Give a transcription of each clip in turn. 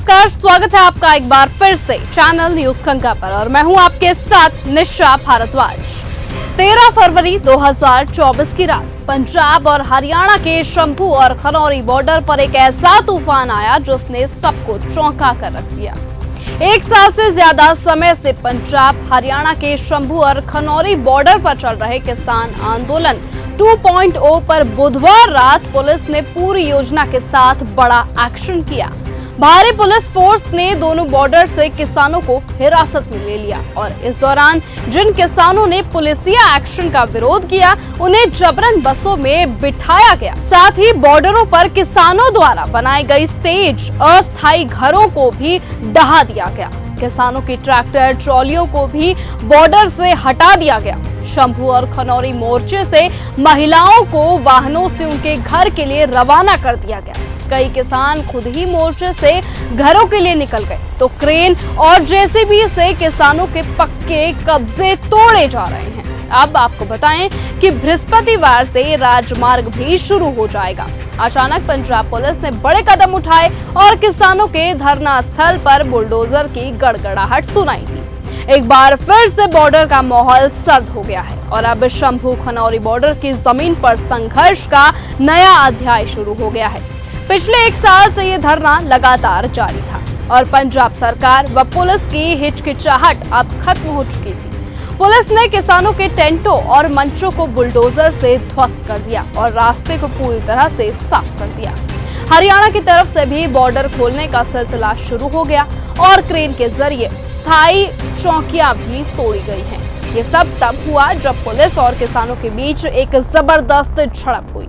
नमस्कार, स्वागत है आपका एक बार फिर से चैनल न्यूज खंगा पर और मैं हूं आपके साथ निशा भारद्वाज। 13 फरवरी 2024 की रात पंजाब और हरियाणा के शंभू और खनौरी बॉर्डर पर एक ऐसा तूफान आया जिसने सबको चौंका कर रख दिया। एक साल से ज्यादा समय से पंजाब हरियाणा के शंभू और खनौरी बॉर्डर पर चल रहे किसान आंदोलन 2.0 पर बुधवार रात पुलिस ने पूरी योजना के साथ बड़ा एक्शन किया। भारी पुलिस फोर्स ने दोनों बॉर्डर से किसानों को हिरासत में ले लिया और इस दौरान जिन किसानों ने पुलिसिया एक्शन का विरोध किया उन्हें जबरन बसों में बिठाया गया। साथ ही बॉर्डरों पर किसानों द्वारा बनाई गई स्टेज अस्थायी घरों को भी ढहा दिया गया। किसानों की ट्रैक्टर ट्रॉलियों को भी बॉर्डर से हटा दिया गया। शंभू और खनौरी मोर्चे से महिलाओं को वाहनों से उनके घर के लिए रवाना कर दिया गया। कई किसान खुद ही मोर्चे से घरों के लिए निकल गए तो क्रेन और जेसीबी से किसानों के पक्के कब्जे तोड़े जा रहे हैं। अब आपको बताएं कि बृहस्पतिवार से राजमार्ग भी शुरू हो जाएगा। अचानक पंजाब पुलिस ने बड़े कदम उठाए और किसानों के धरना स्थल पर बुलडोजर की गड़गड़ाहट सुनाई थी। एक बार फिर से बॉर्डर का माहौल सर्द हो गया है और अब शंभू खनौरी बॉर्डर की जमीन पर संघर्ष का नया अध्याय शुरू हो गया है। पिछले एक साल से ये धरना लगातार जारी था और पंजाब सरकार व पुलिस की हिचकिचाहट अब खत्म हो चुकी थी। पुलिस ने किसानों के टेंटों और मंचों को बुलडोजर से ध्वस्त कर दिया और रास्ते को पूरी तरह से साफ कर दिया। हरियाणा की तरफ से भी बॉर्डर खोलने का सिलसिला शुरू हो गया और क्रेन के जरिए स्थायी चौकियां भी तोड़ी गई हैं। ये सब तब हुआ जब पुलिस और किसानों के बीच एक जबरदस्त झड़प हुई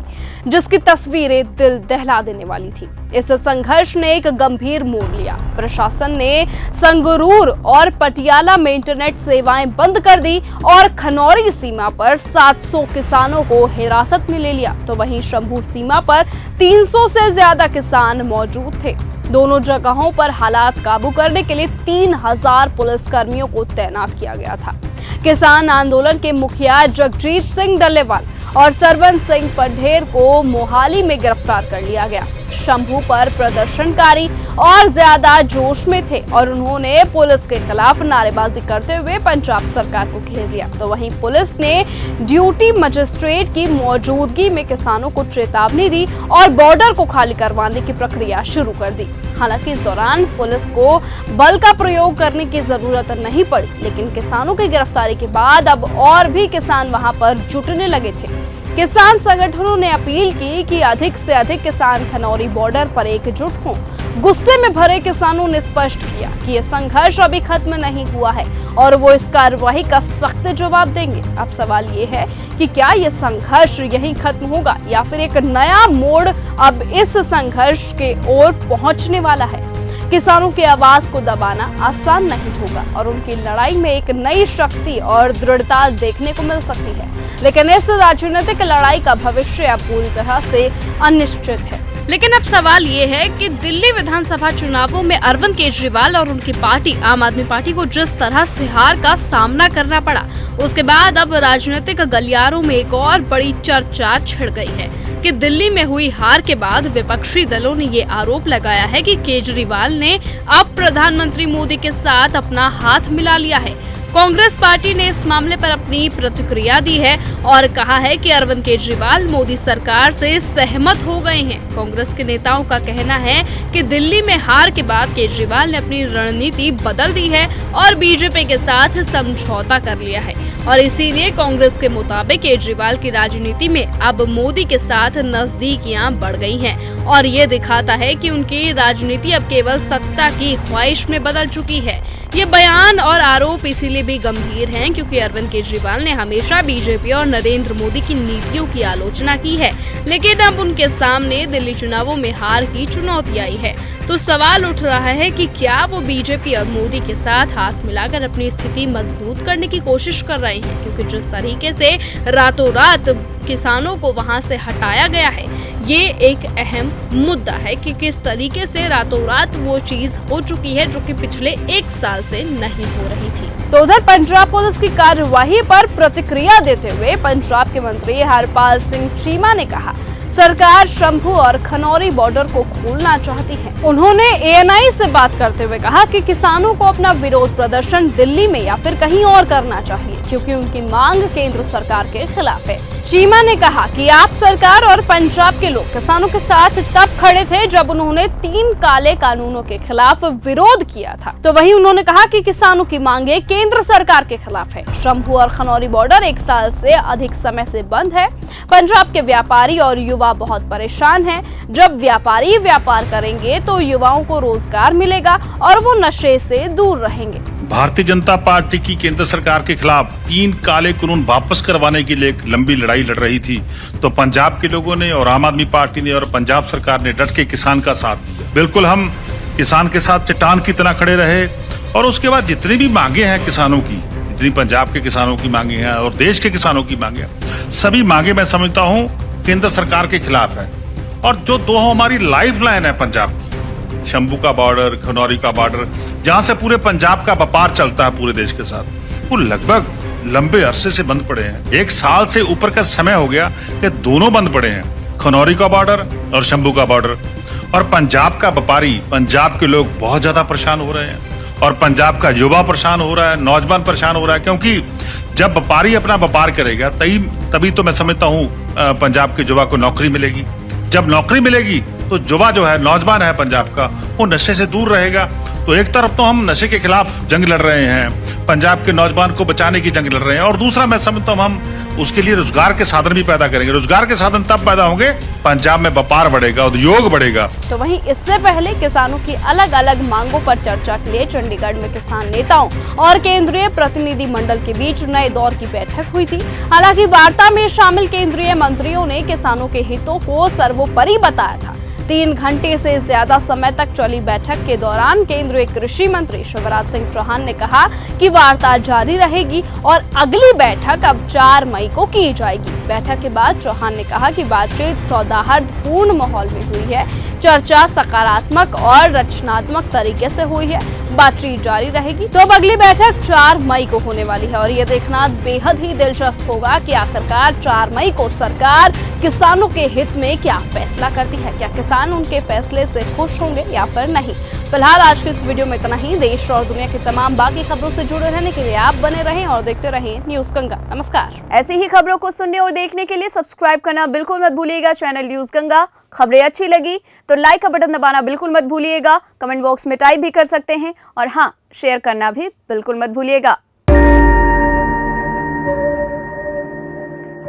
जिसकी तस्वीरें दिल दहला देने वाली थी। इस संघर्ष ने एक गंभीर मोड़ लिया। प्रशासन ने संगरूर और पटियाला में इंटरनेट सेवाएं बंद कर दी और खनौरी सीमा पर 700 किसानों को हिरासत में ले लिया तो वहीं शंभू सीमा पर 300 से ज्यादा किसान मौजूद थे। दोनों जगहों पर हालात काबू करने के लिए 3000 पुलिस कर्मियों को तैनात किया गया था। किसान आंदोलन के मुखिया जगजीत सिंह डल्लेवाल और सरवन सिंह पढ़ेर को मोहाली में गिरफ्तार कर लिया गया। शंभू पर प्रदर्शनकारी और ज्यादा जोश में थे और उन्होंने पुलिस के खिलाफ नारेबाजी करते हुए पंजाब सरकार को घेर लिया तो वहीं पुलिस ने ड्यूटी मजिस्ट्रेट की मौजूदगी में किसानों को चेतावनी दी और बॉर्डर को खाली करवाने की प्रक्रिया शुरू कर दी। हालांकि इस दौरान पुलिस को बल का प्रयोग करने की जरूरत नहीं पड़ी, लेकिन किसानों की गिरफ्तारी के बाद अब और भी किसान वहां पर जुटने लगे थे। किसान संगठनों ने अपील की कि अधिक से अधिक किसान खनौरी बॉर्डर पर एकजुट हों। गुस्से में भरे किसानों ने स्पष्ट किया कि यह संघर्ष अभी खत्म नहीं हुआ है और वो इस कार्रवाई का सख्त जवाब देंगे। अब सवाल ये है कि क्या यह संघर्ष यहीं खत्म होगा या फिर एक नया मोड़ अब इस संघर्ष के ओर पहुंचने वाला है। किसानों की आवाज को दबाना आसान नहीं होगा और उनकी लड़ाई में एक नई शक्ति और दृढ़ता देखने को मिल सकती है, लेकिन इस राजनीतिक लड़ाई का भविष्य अब पूरी तरह से अनिश्चित है। लेकिन अब सवाल ये है कि दिल्ली विधानसभा चुनावों में अरविंद केजरीवाल और उनकी पार्टी आम आदमी पार्टी को जिस तरह से हार का सामना करना पड़ा, उसके बाद अब राजनीतिक गलियारों में एक और बड़ी चर्चा छिड़ गई है कि दिल्ली में हुई हार के बाद विपक्षी दलों ने ये आरोप लगाया है कि केजरीवाल ने अब प्रधानमंत्री मोदी के साथ अपना हाथ मिला लिया है। कांग्रेस पार्टी ने इस मामले पर अपनी प्रतिक्रिया दी है और कहा है कि अरविंद केजरीवाल मोदी सरकार से सहमत हो गए हैं। कांग्रेस के नेताओं का कहना है कि दिल्ली में हार के बाद केजरीवाल ने अपनी रणनीति बदल दी है और बीजेपी के साथ समझौता कर लिया है और इसीलिए कांग्रेस के मुताबिक केजरीवाल की राजनीति में अब मोदी के साथ नजदीकियां बढ़ गई हैं और ये दिखाता है कि उनकी राजनीति अब केवल सत्ता की ख्वाहिश में बदल चुकी है। ये बयान और आरोप इसीलिए भी गंभीर हैं क्योंकि अरविंद केजरीवाल ने हमेशा बीजेपी और नरेंद्र मोदी की नीतियों की आलोचना की है, लेकिन अब उनके सामने दिल्ली चुनावों में हार की चुनौती आई है। तो सवाल उठ रहा है कि क्या वो बीजेपी और मोदी के साथ हाथ मिलाकर अपनी स्थिति मजबूत करने की कोशिश कर रहे हैं, क्योंकि जिस तरीके से रातों रात किसानों को वहां से हटाया गया है, ये एक अहम मुद्दा है कि किस तरीके से रातों रात वो चीज हो चुकी है जो कि पिछले एक साल से नहीं हो रही थी। तो उधर पंजाब पुलिस की कार्यवाही पर प्रतिक्रिया देते हुए पंजाब के मंत्री हरपाल सिंह चीमा ने कहा, सरकार शंभू और खनौरी बॉर्डर को खोलना चाहती है। उन्होंने ANI से बात करते हुए कहा कि किसानों को अपना विरोध प्रदर्शन दिल्ली में या फिर कहीं और करना चाहिए, क्योंकि उनकी मांग केंद्र सरकार के खिलाफ है। चीमा ने कहा कि आप सरकार और पंजाब के लोग किसानों के साथ तब खड़े थे जब उन्होंने 3 काले कानूनों के खिलाफ विरोध किया था। तो वहीं उन्होंने कहा कि किसानों की मांगे केंद्र सरकार के खिलाफ है। शंभू और खनौरी बॉर्डर 1 साल से अधिक समय से बंद है। पंजाब के व्यापारी और युवा बहुत परेशान हैं। जब व्यापारी व्यापार करेंगे तो युवाओं को रोजगार मिलेगा और वो नशे से दूर रहेंगे। भारतीय जनता पार्टी की केंद्र सरकार के खिलाफ 3 काले कानून वापस करवाने के लिए एक लंबी लड़ाई लड़ रही थी, तो पंजाब के लोगों ने और आम आदमी पार्टी ने और पंजाब सरकार ने डट के किसान का साथ दिया। बिल्कुल हम किसान के साथ चट्टान की तरह खड़े रहे और उसके बाद जितनी भी मांगे हैं किसानों की, जितनी पंजाब के किसानों की मांगे हैं और देश के किसानों की मांगे हैं, सभी मांगे मैं समझता हूँ केंद्र सरकार के खिलाफ है। और जो 2 हमारी लाइफ लाइन है पंजाब की, शंभू का बॉर्डर, खनौरी का बॉर्डर, जहां से पूरे पंजाब का व्यापार चलता है पूरे देश के साथ, वो लगभग लंबे अरसे से बंद पड़े हैं। 1 साल से ऊपर का समय हो गया कि दोनों बंद पड़े हैं, खनौरी का बॉर्डर और शंभू का बॉर्डर। और पंजाब का व्यापारी, पंजाब के लोग बहुत ज्यादा परेशान हो रहे हैं और पंजाब का युवा परेशान हो रहा है, नौजवान परेशान हो रहा है, क्योंकि जब व्यापारी अपना व्यापार करेगा तभी तो मैं समझता हूँ पंजाब के युवा को नौकरी मिलेगी। जब नौकरी मिलेगी तो युवा जो है, नौजवान है पंजाब का, वो नशे से दूर रहेगा। तो एक तरफ तो हम नशे के खिलाफ जंग लड़ रहे हैं, पंजाब के नौजवान को बचाने की जंग लड़ रहे हैं, और दूसरा मैं समझता हूँ हम उसके लिए रोजगार के साधन भी पैदा करेंगे। रोजगार के साधन तब पैदा होंगे पंजाब में व्यापार बढ़ेगा, उद्योग बढ़ेगा। तो वहीं इससे पहले किसानों की अलग अलग मांगों पर चर्चा के लिए चंडीगढ़ में किसान नेताओं और केंद्रीय प्रतिनिधि मंडल के बीच नए दौर की बैठक हुई थी। हालांकि वार्ता में शामिल केंद्रीय मंत्रियों ने किसानों के हितों को सर्वोपरि बताया था। 3 घंटे से ज्यादा समय तक चली बैठक के दौरान केंद्रीय कृषि मंत्री शिवराज सिंह चौहान ने कहा कि वार्ता जारी रहेगी और अगली बैठक अब 4 मई को की जाएगी। बैठक के बाद चौहान ने कहा कि बातचीत सौहार्दपूर्ण माहौल में हुई है, चर्चा सकारात्मक और रचनात्मक तरीके से हुई है, बातचीत जारी रहेगी। तो अब अगली बैठक 4 मई को होने वाली है और ये देखना बेहद ही दिलचस्प होगा कि आखिरकार 4 मई को सरकार किसानों के हित में क्या फैसला करती है। क्या किसान उनके फैसले से खुश होंगे या फिर नहीं। फिलहाल आज की इस वीडियो में इतना ही। देश और दुनिया की तमाम बाकी खबरों से जुड़े रहने के लिए आप बने रहें और देखते रहें न्यूज़ गंगा। नमस्कार। ऐसी ही खबरों को सुनने और देखने के लिए सब्सक्राइब करना बिल्कुल मत भूलिएगा चैनल न्यूज़ गंगा। खबरें अच्छी लगी तो लाइक का बटन दबाना बिल्कुल मत भूलिएगा। कमेंट बॉक्स में टाइप भी कर सकते हैं और हाँ, शेयर करना भी बिल्कुल मत भूलिएगा।